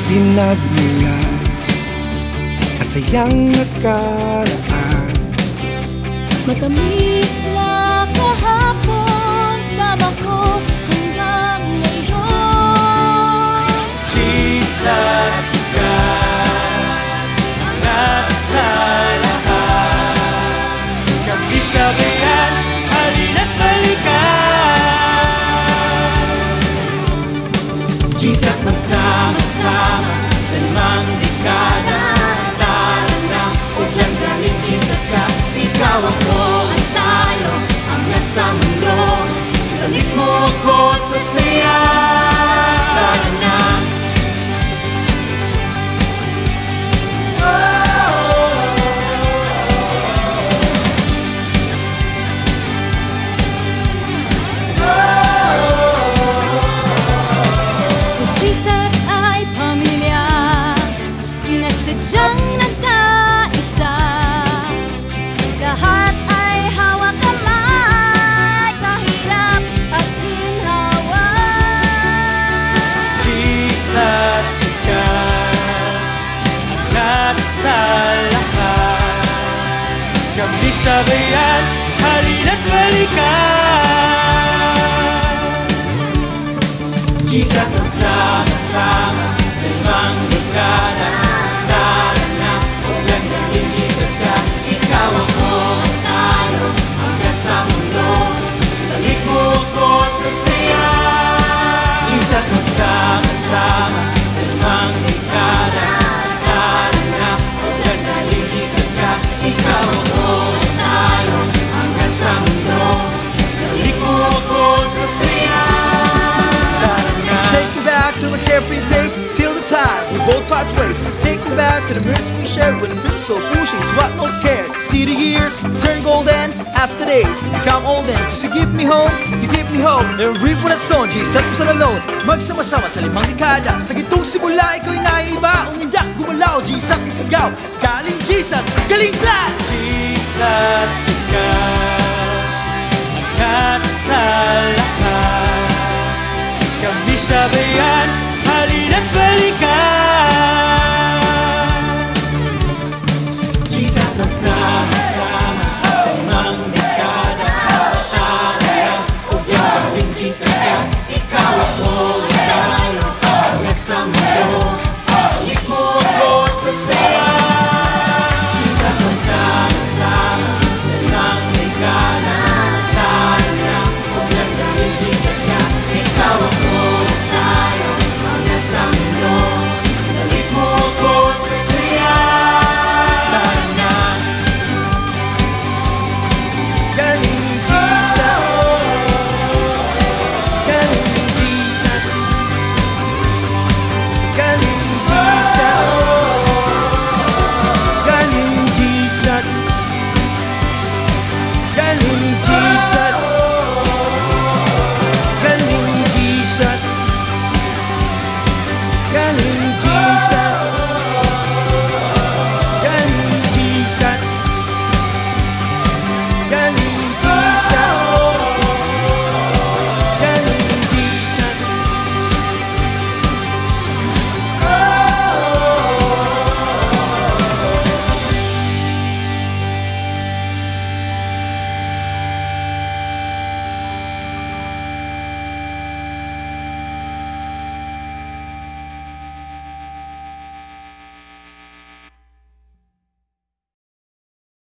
pinagmulan, masayang nakaraan. Matamis na kahapon, tama ko hanggang ngayon. Jesus, angat sa lahat. Kami sabayan, halina't balikan. Jesus, magsama-sama sa limang dekada. Darana, huwag lang galing Jesus ka. Ikaw, ako at tayo, hanggang sa mundo. Ibalik mo ko sa saya. Darana. Jesus ay pamilya na sadyang nagkaisa. Lahat ay hawak kamay sa hirap at ginhawa. Jesus, angat sa lahat. Kami sabayan, halina't balikan. Jesus, magsama-sama sa limang dekada. Darana, huwag lang galing Jesus ka. Ikaw, ako at tayo, hanggang sa mundo. Ibalik mo ko sa saya. Jesus, magsama-sama sa limang dekada. Darana, huwag lang galing Jesus ka. Ikaw, ako at tayo, hanggang sa mundo. Ibalik mo ko sa saya. Take me back to my carefree days, till the time we both part ways. Take me back to the minutes we shared when the been so pushing, what no scared. See the years turn golden as the days become olden. Just you give me home, you give me hope, and reap what I sown. Jesus mo sa lalo, magsama-sama sa limang dekada. Sa gitong simula, ikaw'y naiba, umiyak, gumalaw. Jesus isigaw, galing Jesus, galing plan. Jesus, angat sa lahat. Kami sabayan, halina't balikan. Jesus, magsama